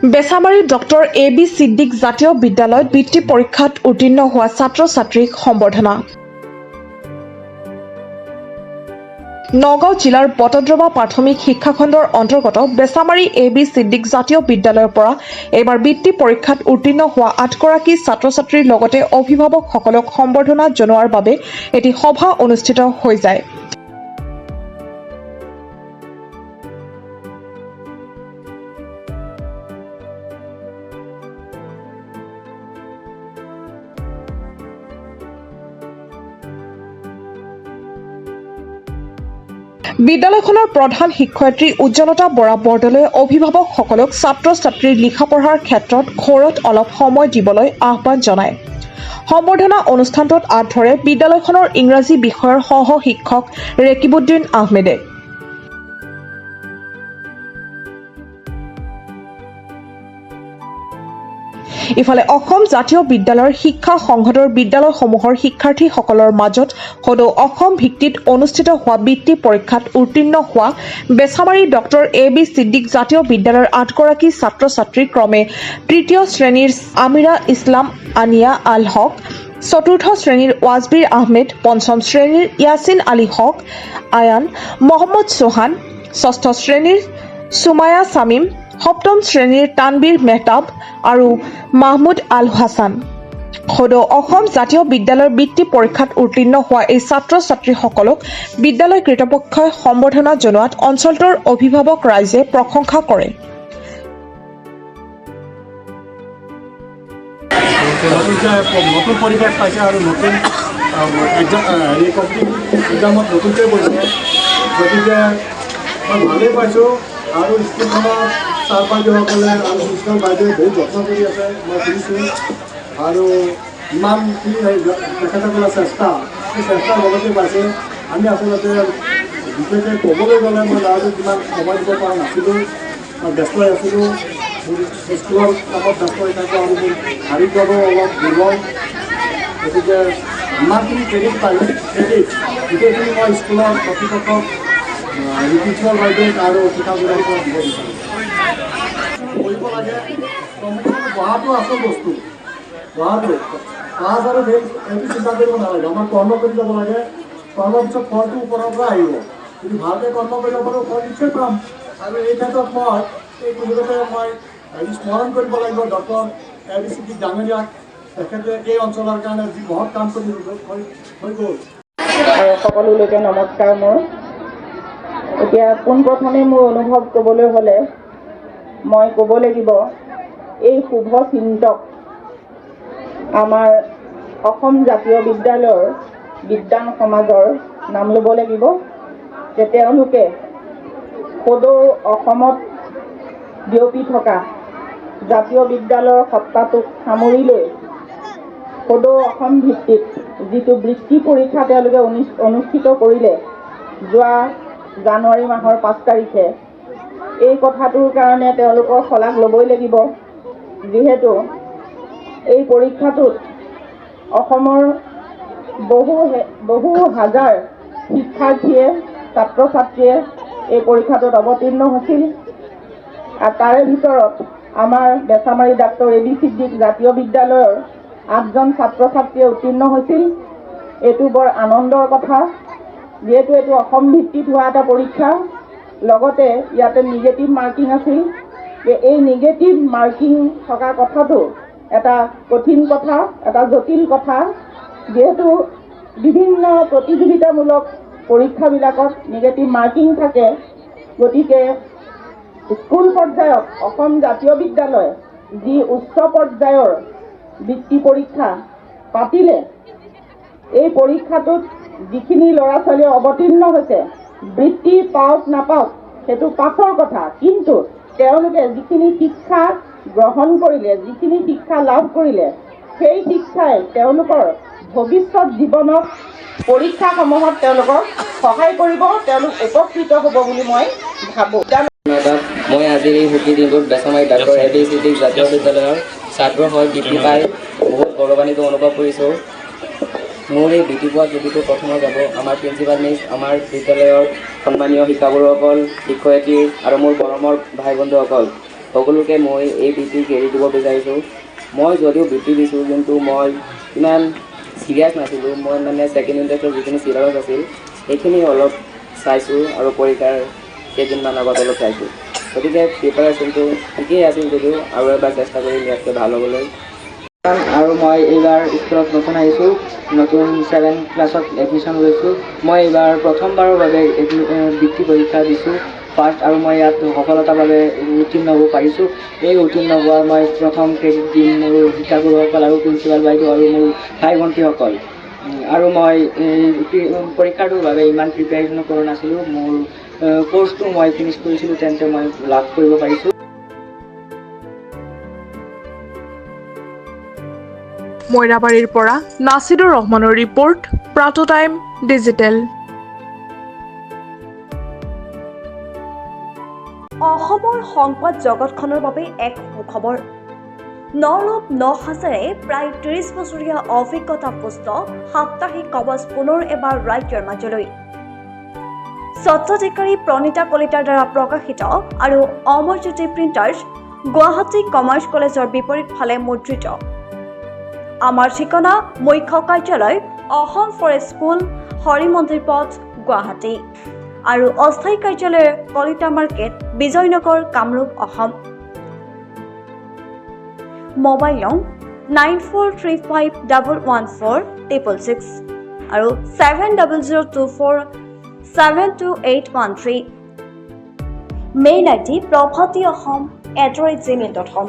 বেছামাৰীৰ doctor A.B. Siddique জাতীয় বিদ্যালয়ত বৃত্তি পৰীক্ষাত উত্তীৰ্ণ হোৱা ছাত্ৰ-ছাত্ৰীক সম্বৰ্ধনা। নগাঁও জিলাৰ বটদ্ৰৱা প্ৰাথমিক শিক্ষাখণ্ডৰ অন্তৰ্গত বেছামাৰী A.B. ছিদ্দিক জাতীয় বিদ্যালয়ৰ পৰা এইবাৰ বৃত্তি পৰীক্ষাত উত্তীৰ্ণ হোৱা 8গৰাকী ছাত্ৰ-ছাত্ৰীৰ লগতে অভিভাৱকসকলক সম্বৰ্ধনা জনোৱাৰ বাবে এটি সভা অনুষ্ঠিত হৈ যায়। বিদ্যালয়খনৰ প্ৰধান শিক্ষয়িত্ৰী উজ্জ্বলতা বৰা বৰদলৈয়ে অভিভাৱকসকলক ছাত্ৰ-ছাত্ৰীৰ লিখা-পঢ়াৰ ক্ষেত্ৰত ঘৰত অলপ সময় দিবলৈ আহ্বান জনায়। সম্বৰ্ধনা অনুষ্ঠানটোত আঁত ধৰে বিদ্যালয়খনৰ ইংৰাজী বিষয়ৰ সহ শিক্ষক ৰেকিবুদ্দিন আহমেদে। ইফালে অসম জাতীয় বিদ্যালয়ৰ শিক্ষা সংসদৰ বিদ্যালয়সমূহৰ শিক্ষাৰ্থীসকলৰ মাজত সদৌ অসম ভিত্তিত অনুষ্ঠিত হোৱা বৃত্তি পৰীক্ষাত উত্তীৰ্ণ হোৱা বেছামাৰী ডক্টৰ A.B. ছিদ্দিক জাতীয় বিদ্যালয়ৰ 8গৰাকী ছাত্ৰ-ছাত্ৰী ক্ৰমে তৃতীয় শ্ৰেণীৰ আমিৰা ইছলাম আনিয়া আল হক, চতুৰ্থ শ্ৰেণীৰ ৱাজবিৰ আহমেদ, পঞ্চম শ্ৰেণীৰ ইয়াছিন আলী হক আয়ান, মহম্মদ চৌহান, ষষ্ঠ শ্ৰেণীৰ সুমায়া ছামিম, সপ্তম শ্ৰেণীৰ তানবীৰ মেহতাব আৰু মাহমুদ আল হাছান। সদৌ অসম জাতীয় বিদ্যালয়ৰ বৃত্তি পৰীক্ষাত উত্তীৰ্ণ হোৱা এই ছাত্ৰ-ছাত্ৰীসকলক বিদ্যালয় কৰ্তৃপক্ষই সম্বৰ্ধনা জনোৱাত অঞ্চলটোৰ অভিভাৱক ৰাইজে প্ৰশংসা কৰে। নতুন পৰিৱেশ পাইছে আৰু নতুন এক্সামত নতুনকৈ পৰিছে, গতিকে মই ভালেই পাইছোঁ। আৰু স্কুলখনৰ ছাৰ বাইদেউসকলে আৰু প্ৰিন্সিপাল বাইদেৱে বহুত যত্ন কৰি আছে, মই শুনিছোঁ। আৰু ইমানখিনি তেখেতসকলৰ চেষ্টা, সেই চেষ্টাৰ লগতে পাইছে। আমি আচলতে বিশেষকৈ ক'বলৈ গ'লে মই ল'ৰাটোক ইমান সময় দিব পৰা নাছিলোঁ, মই ব্যস্ত হৈ আছিলোঁ। স্কুলৰ কামত ব্যস্ত হৈ থাকোঁ আৰু মোৰ শাৰীৰিকভাৱেও অলপ দুৰ্বল, গতিকে ইমানখিনি ক্ৰেডিট পালোঁ। গোটেইখিনি মই স্কুলৰ কৰ্তৃপক্ষক, প্ৰিন্সিপাল বাইদেউক আৰু শিক্ষাগুৰুসকলক দিব বিচাৰোঁ। কৰিব লাগে, পঢ়াটো আচল বস্তু, পঢ়াটো ক্লাছ আৰু সেইটো চিন্তা কৰিব নালাগে। আমাৰ কৰ্ম কৰি যাব লাগে, কৰ্মৰ পিছত ফলটো ওপৰৰ পৰা আহিব। যদি ভালকৈ কৰ্ম কৰিব পাৰোঁ ফল নিশ্চয় পাম। আৰু এই ক্ষেত্ৰত মই এই সুযোগতে মই স্মৰণ কৰিব লাগিব ডক্টৰ A.B. ছিদ্দিক ডাঙৰীয়াক। তেখেতে এই অঞ্চলৰ কাৰণে যি মহৎ কাম কৰি হৈ গ'ল। আৰু সকলোলৈকে নমস্কাৰ। মোৰ এতিয়া পোনপ্ৰথমে মোৰ অনুভৱ ক'বলৈ হ'লে মই ক'ব লাগিব এই শুভ চিন্তক আমাৰ অসম জাতীয় বিদ্যালয়ৰ বিজ্ঞান সমাজৰ নাম ল'ব লাগিব যে তেওঁলোকে সদৌ অসমত বিয়পি থকা জাতীয় বিদ্যালয়ৰ সত্তাটোক সামৰি লৈ সদৌ অসম ভিত্তিত যিটো বৃত্তি পৰীক্ষা তেওঁলোকে অনুষ্ঠিত কৰিলে যোৱা জানুৱাৰী মাহৰ 5 তাৰিখে, এই কথাটোৰ কাৰণে তেওঁলোকৰ শলাগ ল'বই লাগিব। যিহেতু এই পৰীক্ষাটোত অসমৰ বহু হাজাৰ শিক্ষাৰ্থীয়ে, ছাত্ৰ-ছাত্ৰীয়ে এই পৰীক্ষাটোত অৱতীৰ্ণ হৈছিল। আৰু তাৰে ভিতৰত আমাৰ বেছামাৰী ডক্টৰ A.B. ছিদ্দিক জাতীয় বিদ্যালয়ৰ 8জন ছাত্ৰ-ছাত্ৰীয়ে উত্তীৰ্ণ হৈছিল। এইটো বৰ আনন্দৰ কথা, যিহেতু এইটো অসম ভিত্তিত হোৱা এটা পৰীক্ষা। লগতে ইয়াতে নিগেটিভ মাৰ্কিং আছিল। এই নিগেটিভ মাৰ্কিং থকা কথাটো এটা কঠিন কথা, এটা জটিল কথা, যিহেতু বিভিন্ন প্ৰতিযোগিতামূলক পৰীক্ষাবিলাকত নিগেটিভ মাৰ্কিং থাকে। গতিকে স্কুল পৰ্যায়ত অসম জাতীয় বিদ্যালয় যি উচ্চ পৰ্যায়ৰ বৃত্তি পৰীক্ষা পাতিলে, এই পৰীক্ষাটোত যিখিনি ল'ৰা ছোৱালীয়ে অৱতীৰ্ণ হৈছে, বৃত্তি পাওক নাপাওক সেইটো পাছৰ কথা, কিন্তু তেওঁলোকে যিখিনি শিক্ষা গ্ৰহণ কৰিলে, যিখিনি শিক্ষা লাভ কৰিলে, সেই শিক্ষাই তেওঁলোকৰ ভৱিষ্যত জীৱনত পৰীক্ষাসমূহত তেওঁলোকক সহায় কৰিব, তেওঁলোক উপকৃত হ'ব বুলি মই ভাবোঁ। মই আজি এই ছুটিৰ দিনটোত বেছামাৰী ডক্টৰ A.B. ছিদ্দিক জাতীয় বিদ্যালয়ৰ ছাত্ৰ হৈ বৃত্তি পাই বহুত গৌৰৱান্বিত অনুভৱ কৰিছোঁ। মোৰ এই বৃত্তি পোৱা ছুটিটো প্ৰথমে যাব আমাৰ প্ৰিন্সিপাল মিছ, আমাৰ বিদ্যালয়ৰ সন্মানীয় শিক্ষাগুৰুসকল, শিক্ষয়িত্ৰী আৰু মোৰ মৰমৰ ভাই বন্ধুসকল। সকলোকে মই এই বৃত্তিক এৰি দিব বিচাৰিছোঁ। মই যদিও বৃত্তি দিছোঁ কিন্তু মই ইমান চিৰিয়াছ নাছিলোঁ। মই মানে ছেকেণ্ড ইউনিটৰ যিখিনি চিলেবাছ আছিল সেইখিনি অলপ চাইছোঁ আৰু পৰীক্ষাৰ কেইদিনমান আগত অলপ চাইছোঁ। গতিকে প্ৰিপাৰেশ্যনটো ঠিকেই আছিল যদিও আৰু এবাৰ চেষ্টা কৰিম ইয়াতকৈ ভাল হ'বলৈ। আৰু মই এইবাৰ স্কুলত নতুন আহিছোঁ, নতুন 7 ক্লাছত এডমিশ্যন লৈছোঁ। মই এইবাৰ প্ৰথমবাৰৰ বাবে বৃত্তি পৰীক্ষা দিছোঁ ফাৰ্ষ্ট, আৰু মই ইয়াত সফলতাৰ বাবে উত্তীৰ্ণ হ'ব পাৰিছোঁ। এই উত্তীৰ্ণ হোৱাৰ মই প্ৰথম ক্ৰেডিট দিম মোৰ শিক্ষাগুৰুসকল আৰু প্ৰিন্সিপাল বাইদেউ আৰু মোৰ ভাই ভণ্টিসকল। আৰু মই পৰীক্ষাটোৰ বাবে ইমান প্ৰিপেয়াৰেশ্যন কৰা নাছিলোঁ। মোৰ কোৰ্চটো মই ফিনিছ কৰিছিলোঁ, তেন্তে মই লাভ কৰিব পাৰিছোঁ। মইৰাবাৰীৰ পৰা নাছিদুৰ ৰহমানৰ ৰিপৰ্ট, প্ৰাটো টাইম ডিজিটেল। অসমৰ সংবাদ জগতখনৰ বাবে এক সুখবৰ। নৰূপ নসাজেৰে প্ৰায় 30 বছৰীয়া অভিজ্ঞতাপুষ্ট সাপ্তাহিক কৱচ পুনৰ এবাৰ ৰাজ্যৰ মাজলৈ। স্বত্বাধিকাৰী প্ৰণীতা কলিতাৰ দ্বাৰা প্ৰকাশিত আৰু অমৰজ্যোতি প্ৰিণ্টাৰ্ছ, গুৱাহাটী কমাৰ্চ কলেজৰ বিপৰীত ফালে মুদ্ৰিত। আমাৰ ঠিকনা মুখ্য কাৰ্যালয়, অসম ফৰেষ্ট স্কুল, হৰি মন্দিৰ পথ, গুৱাহাটী, আৰু অস্থায়ী কাৰ্যালয় কলিতা মাৰ্কেট, বিজয়নগৰ, কামৰূপ, অসম। মোবাইল নং 9435114666 আৰু 7002472813। Mail ID probhatiahom@gmail.com।